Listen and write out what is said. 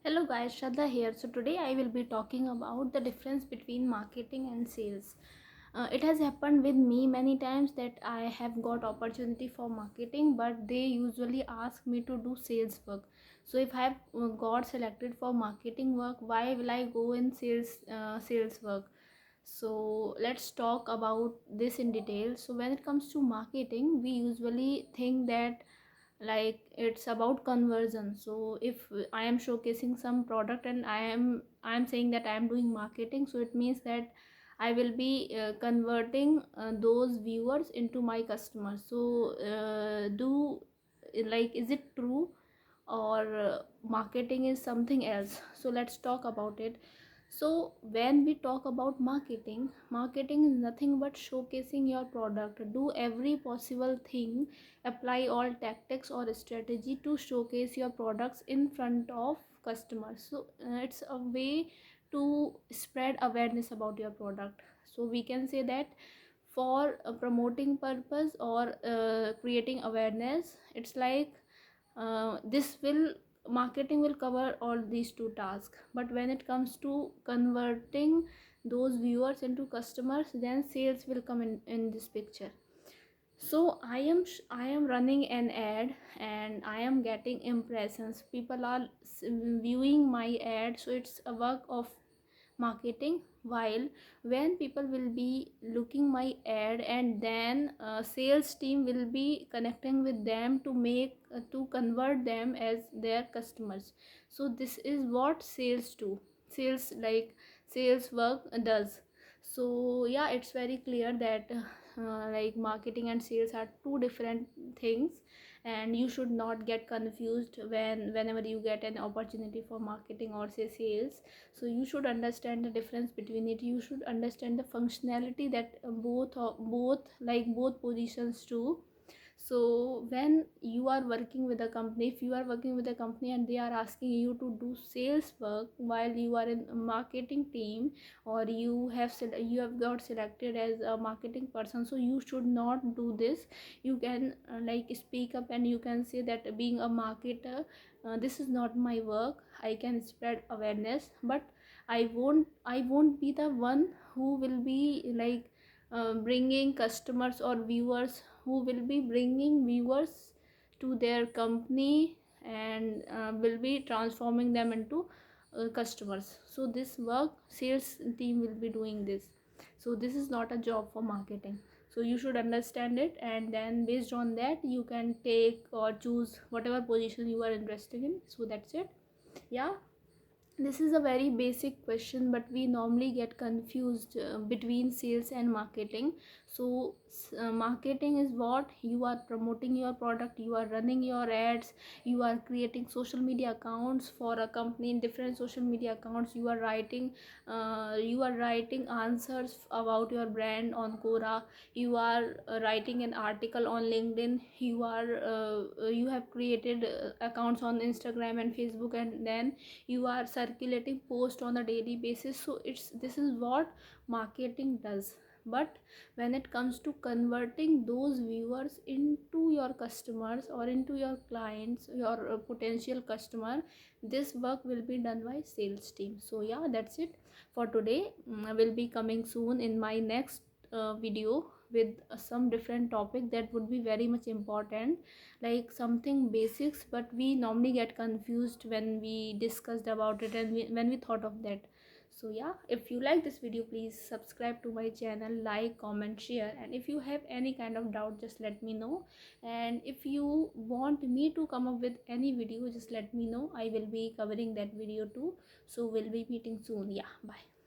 Hello guys, Shraddha here. So today I will be talking about the difference between marketing and sales. It has happened with me many times that I have got opportunity for marketing, but they usually ask me to do sales work. So if I have got selected for marketing work, why will I go in sales work? So let's talk about this in detail. So when it comes to marketing, we usually think that like it's about conversion. So if I am showcasing some product and I am saying that I am doing marketing, so it means that I will be converting those viewers into my customers. So do like, is it true, or marketing is something else? So let's talk about it. So when we talk about marketing is nothing but showcasing your product. Do every possible thing, apply all tactics or strategy to showcase your products in front of customers. So it's a way to spread awareness about your product. So we can say that for a promoting purpose or creating awareness, it's like this will marketing will cover all these two tasks. But when it comes to converting those viewers into customers, then sales will come in this picture. So I am running an ad and I am getting impressions. People are viewing my ad, so it's a work of marketing. While when people will be looking my ad, and then sales team will be connecting with them to make to convert them as their customers. So this is what sales do. Sales work does. So yeah, it's very clear that like marketing and sales are two different things, and you should not get confused whenever you get an opportunity for marketing or say sales. So you should understand the difference between it. You should understand the functionality that both positions do. So when you are working with a company, if you are working with a company and they are asking you to do sales work while you are in a marketing team, or you have got selected as a marketing person, so you should not do this. You can like speak up and you can say that being a marketer, this is not my work. I can spread awareness, but I won't be the one who will be like bringing customers or viewers, who will be bringing viewers to their company, and will be transforming them into customers. So this work sales team will be doing this. So this is not a job for marketing. So you should understand it, and then based on that you can take or choose whatever position you are interested in. So that's it. Yeah, this is a very basic question, but we normally get confused between sales and marketing. So marketing is what you are promoting your product, you are running your ads, you are creating social media accounts for a company. In different social media accounts, you are writing answers about your brand on Quora. You are writing an article on LinkedIn. You have created accounts on Instagram and Facebook, and then you are circulating post on a daily basis. So this is what marketing does. But when it comes to converting those viewers into your customers or into your clients, your potential customer, this work will be done by sales team. So yeah, that's it for today. I will be coming soon in my next video with some different topic that would be very much important, like something basics, but we normally get confused when we discussed about it, and when we thought of that. So yeah, if you like this video, please subscribe to my channel, like, comment, share, and if you have any kind of doubt, just let me know. And if you want me to come up with any video, just let me know. I will be covering that video too. So we'll be meeting soon. Yeah, bye.